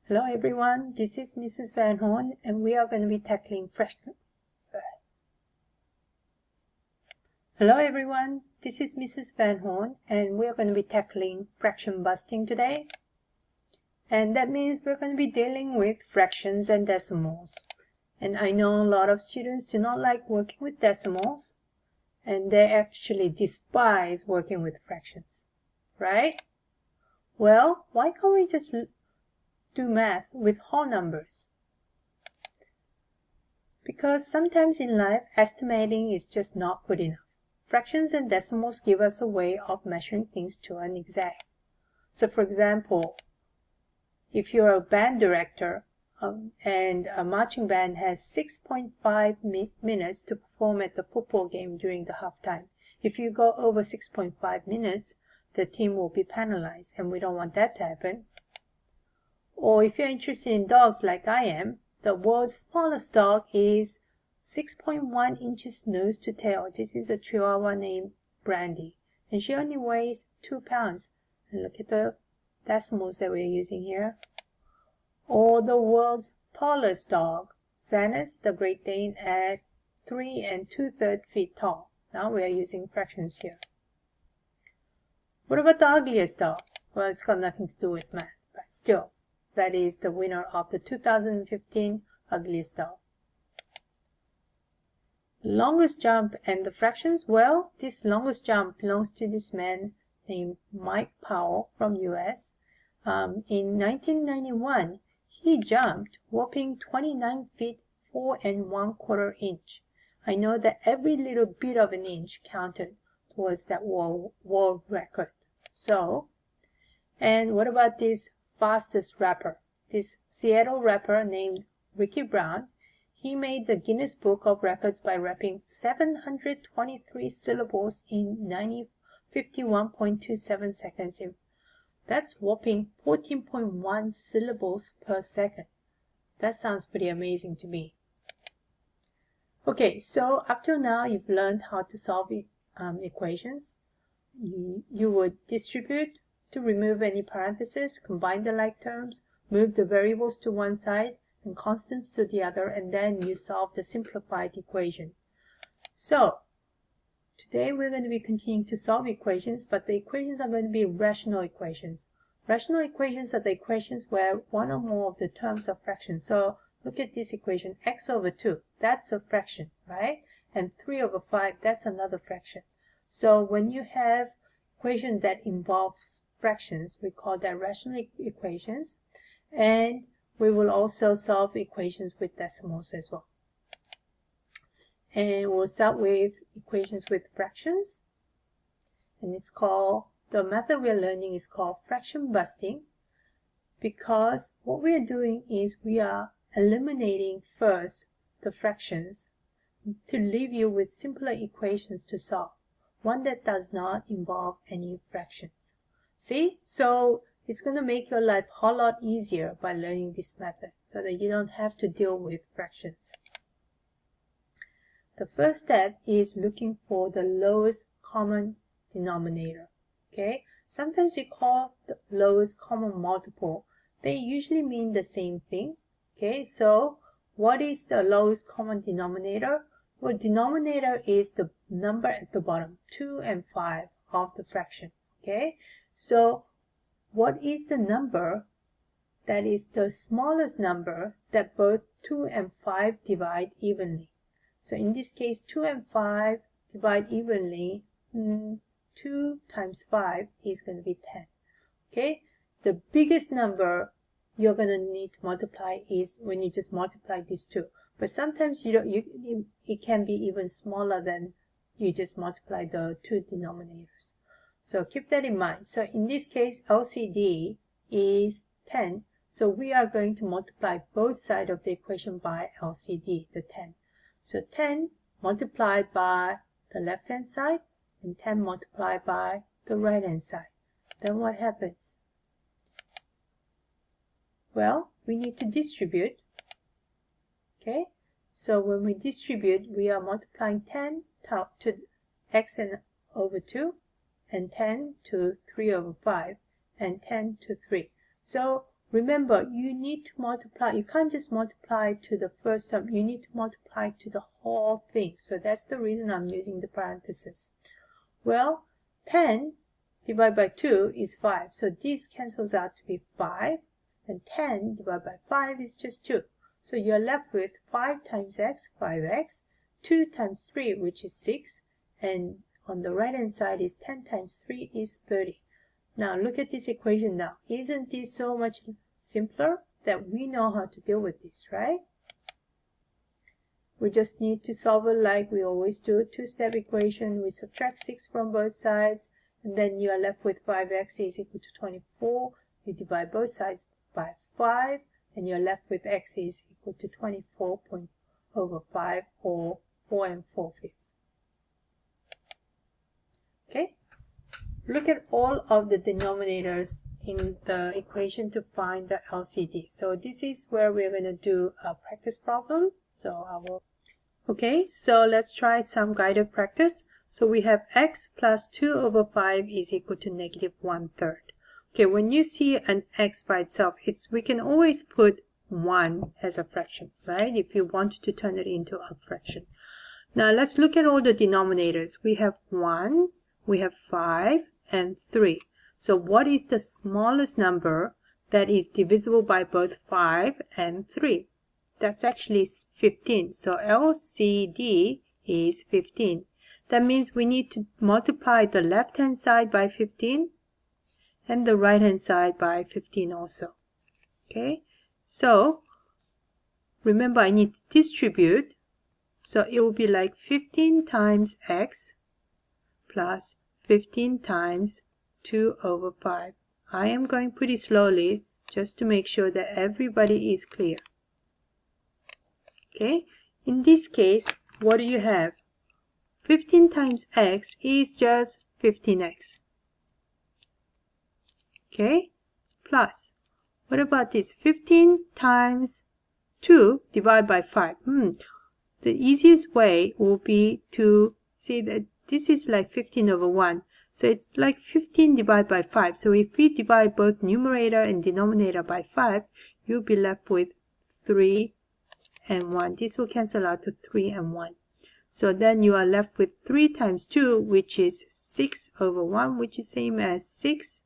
Hello everyone, this is Mrs. Van Horn and we are going to be tackling fraction busting today. And that means we're going to be dealing with fractions and decimals. And I know a lot of students do not like working with decimals and they actually despise working with fractions, right? Well, why can't we just do math with whole numbers? Because sometimes in life, estimating is just not good enough. Fractions and decimals give us a way of measuring things to an exact. So for example, if you're a band director and a marching band has 6.5 minutes to perform at the football game during the halftime. If you go over 6.5 minutes, the team will be penalized, and we don't want that to happen. Or if you're interested in dogs like I am, the world's smallest dog is 6.1 inches nose to tail. This is a Chihuahua named Brandy, and she only weighs 2 pounds. And look at the decimals that we're using here. Or the world's tallest dog, Xanus, the Great Dane, at 3 2/3 feet tall. Now we are using fractions here. What about the ugliest dog? Well, it's got nothing to do with math, but still, that is the winner of the 2015 Ugliest Dog. Longest jump and the fractions? Well, this longest jump belongs to this man named Mike Powell from US. In 1991, he jumped whopping 29 feet 4 1/4 inch. I know that every little bit of an inch counted towards that world record. So, and what about this fastest rapper? This Seattle rapper named Ricky Brown. He made the Guinness Book of Records by rapping 723 syllables in 51.27 seconds. That's whopping 14.1 syllables per second. That sounds pretty amazing to me. Okay, so up till now you've learned how to solve equations. You would distribute to remove any parentheses, combine the like terms, move the variables to one side and constants to the other, and then you solve the simplified equation. So today we're going to be continuing to solve equations, but the equations are going to be rational equations. Rational equations are the equations where one or more of the terms are fractions. So look at this equation, x over 2, that's a fraction, right? And 3 over 5, that's another fraction. So when you have equation that involves fractions, we call that rational equations. And we will also solve equations with decimals as well. And we'll start with equations with fractions. And it's called, the method we're learning is called fraction busting, because what we are doing is we are eliminating first the fractions to leave you with simpler equations to solve. One that does not involve any fractions. See? So it's going to make your life a whole lot easier by learning this method so that you don't have to deal with fractions. The first step is looking for the lowest common denominator. Okay? Sometimes we call the lowest common multiple. They usually mean the same thing. Okay? So what is the lowest common denominator? Well, denominator is the number at the bottom, 2 and 5 of the fraction. Okay? So what is the number that is the smallest number that both 2 and 5 divide evenly? So in this case, 2 and 5 divide evenly. 2 times 5 is going to be 10. Okay? The biggest number you're going to need to multiply is when you just multiply these two. But sometimes it can be even smaller than you just multiply the two denominators. So keep that in mind. So in this case, LCD is 10. So we are going to multiply both sides of the equation by LCD, the 10. So 10 multiplied by the left-hand side and 10 multiplied by the right-hand side. Then what happens? Well, we need to distribute. Okay? So when we distribute, we are multiplying 10 to x over 2, and 10 to 3 over 5, and 10 to 3. So remember, you need to multiply. You can't just multiply to the first term. You need to multiply to the whole thing. So that's the reason I'm using the parentheses. Well, 10 divided by 2 is 5. So this cancels out to be 5. And 10 divided by 5 is just 2. So you're left with 5 times x, 5x, 2 times 3, which is 6. And on the right hand side is 10 times 3 is 30. Now look at this equation now. Isn't this so much simpler that we know how to deal with this, right? We just need to solve it like we always do, a two-step equation. We subtract 6 from both sides, and then you are left with 5x is equal to 24. You divide both sides by 5, and you're left with x is equal to 24 over 5, or 4 and 4/5. Okay? Look at all of the denominators in the equation to find the LCD. So this is where we're going to do a practice problem. Okay, so let's try some guided practice. So we have x plus 2 over 5 is equal to negative 1/3. Okay, when you see an x by itself, we can always put 1 as a fraction, right? If you wanted to turn it into a fraction. Now let's look at all the denominators. We have 1, we have 5, and 3. So what is the smallest number that is divisible by both 5 and 3? That's actually 15. So LCD is 15. That means we need to multiply the left hand side by 15 and the right hand side by 15 also. Okay, so remember I need to distribute. So it will be like 15 times x plus 15 times 2 over 5. I am going pretty slowly just to make sure that everybody is clear. Okay, in this case, what do you have? 15 times x is just 15x. Okay, plus, what about this? 15 times 2 divided by 5. The easiest way will be to see that this is like 15 over 1. So it's like 15 divided by 5. So if we divide both numerator and denominator by 5, you'll be left with 3 and 1. This will cancel out to 3 and 1. So then you are left with 3 times 2, which is 6 over 1, which is same as 6.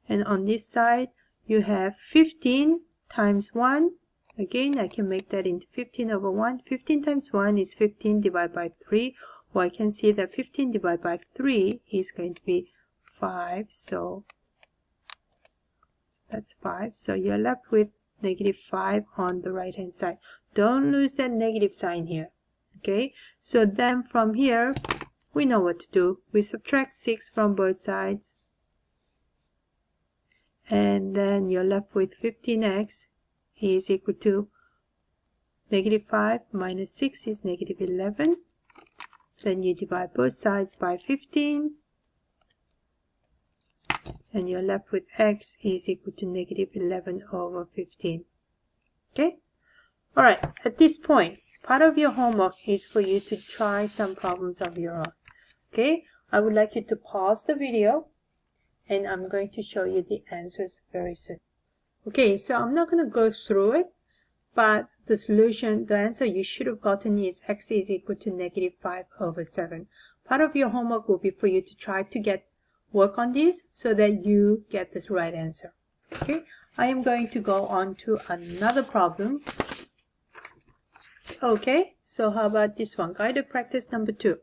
And on this side, you have 15 times 1. Again, I can make that into 15 over 1. 15 times 1 is 15 divided by 3. Or I can see that 15 divided by 3 is going to be 5. So that's 5. So you're left with negative 5 on the right hand side. Don't lose that negative sign here. Okay, so then from here, we know what to do. We subtract 6 from both sides. And then you're left with 15x is equal to negative 5 minus 6 is negative 11. Then you divide both sides by 15. And you're left with x is equal to negative 11 over 15. Okay? Alright, at this point, part of your homework is for you to try some problems of your own. Okay? I would like you to pause the video, and I'm going to show you the answers very soon. Okay, so I'm not going to go through it, but the solution, the answer you should have gotten is x is equal to negative 5 over 7. Part of your homework will be for you to try to work on this so that you get the right answer. Okay, I am going to go on to another problem. Okay, so how about this one? Guided practice number 2.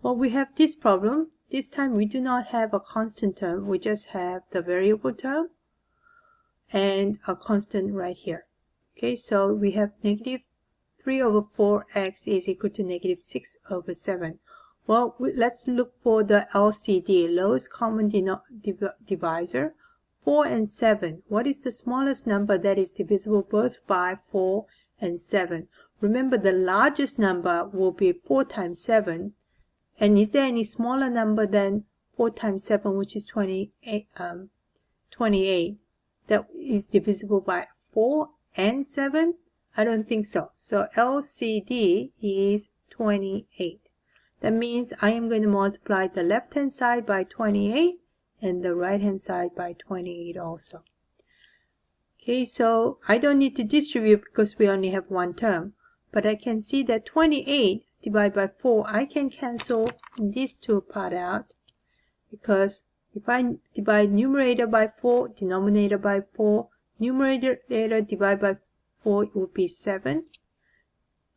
Well, we have this problem. This time we do not have a constant term. We just have the variable term and a constant right here. Okay, so we have negative 3 over 4x is equal to negative 6 over 7. Well, let's look for the LCD, lowest common divisor. 4 and 7. What is the smallest number that is divisible both by 4 and 7? Remember, the largest number will be 4 times 7. And is there any smaller number than 4 times 7, which is 28, that is divisible by 4 and 7? I don't think so. So LCD is 28. That means I am going to multiply the left hand side by 28 and the right hand side by 28 also. Okay, so I don't need to distribute because we only have one term. But I can see that 28 divided by 4, I can cancel these two part out. Because if I divide numerator by 4, denominator by 4, numerator divided by 4 would be 7.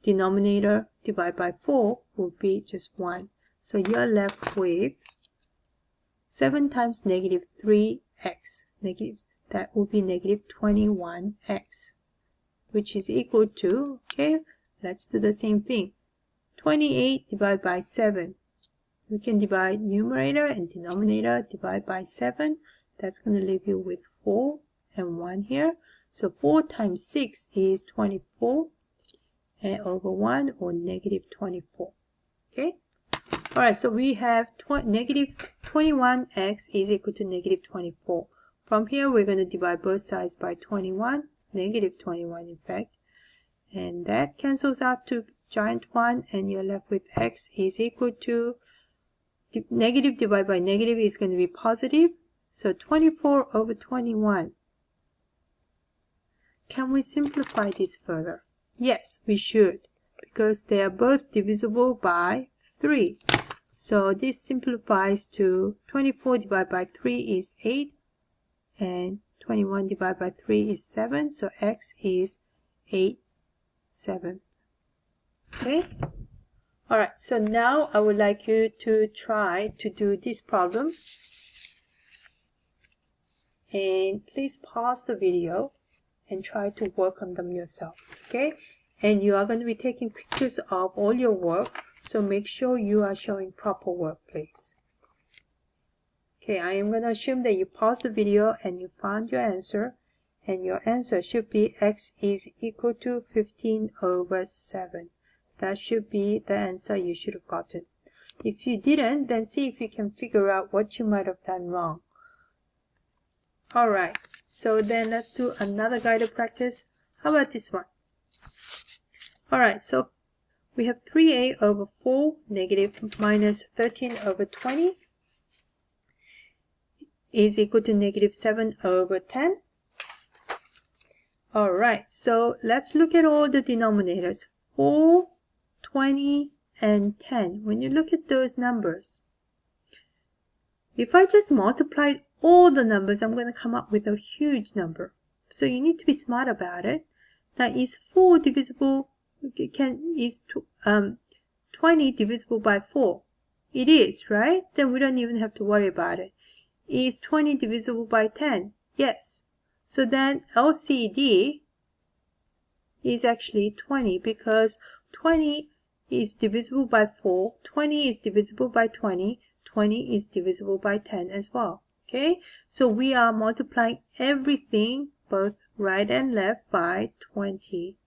Denominator divided by 4 would be just 1. So you're left with 7 times negative 3x. That would be negative 21x, which is equal to, okay, let's do the same thing. 28 divided by 7. We can divide numerator and denominator, divide by 7. That's going to leave you with 4 and 1 here. So 4 times 6 is 24 and over 1, or negative 24. Okay? Alright, so we have negative 21x is equal to negative 24. From here, we're going to divide both sides by 21, negative 21 in fact. And that cancels out to giant 1, and you're left with x is equal to, negative divided by negative is going to be positive. So 24 over 21. Can we simplify this further? Yes, we should, because they are both divisible by 3. So this simplifies to 24 divided by 3 is 8, and 21 divided by 3 is 7. So x is 8/7. Okay? Alright, so now I would like you to try to do this problem. And please pause the video and try to work on them yourself. Okay? And you are going to be taking pictures of all your work, so make sure you are showing proper work, please. Okay, I am going to assume that you paused the video and you found your answer, and your answer should be x is equal to 15/7. That should be the answer you should have gotten. If you didn't, then see if you can figure out what you might have done wrong. Alright, so then let's do another guided practice. How about this one? Alright, so we have 3a over 4 negative minus 13 over 20 is equal to negative 7/10. Alright, so let's look at all the denominators. 4, 20, and 10. When you look at those numbers, if I just multiplied all the numbers, I'm going to come up with a huge number. So you need to be smart about it. Now, is 4 divisible, is 20 divisible by 4? It is, right? Then we don't even have to worry about it. Is 20 divisible by 10? Yes. So then LCD is actually 20, because 20 is divisible by 4, 20 is divisible by 20, 20 is divisible by 10 as well. Okay, so we are multiplying everything, both right and left, by 20.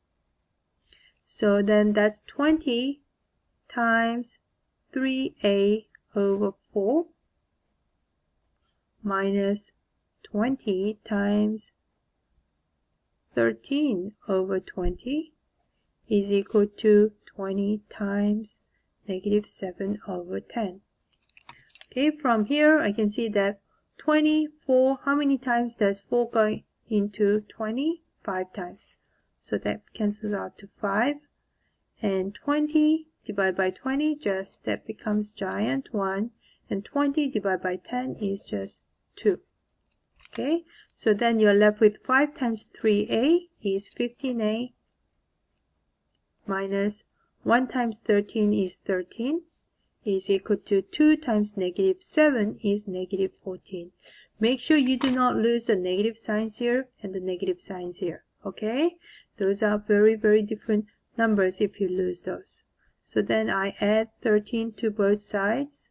So then that's 20 times 3a over 4 minus 20 times 13 over 20 is equal to 20 times negative 7/10. Okay, from here I can see that 24, how many times does 4 go into 20? 5 times. So that cancels out to 5. And 20 divided by 20, just that becomes giant 1. And 20 divided by 10 is just 2. Okay, so then you're left with 5 times 3a is 15a minus 1 times 13 is 13 is equal to 2 times negative 7 is negative 14. Make sure you do not lose the negative signs here and the negative signs here. Okay, those are very, very different numbers if you lose those. So then I add 13 to both sides,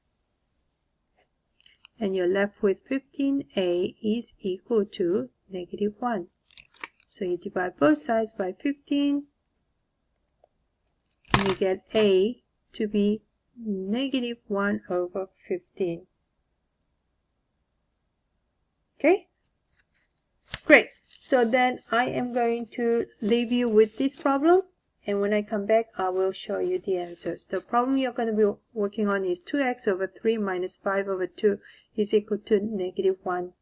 and you're left with 15a is equal to negative 1. So you divide both sides by 15, and you get a to be negative 1/15. Okay, great. So then I am going to leave you with this problem, and when I come back I will show you the answers. The problem you're going to be working on is 2x over 3 minus 5/2 is equal to negative 1/3.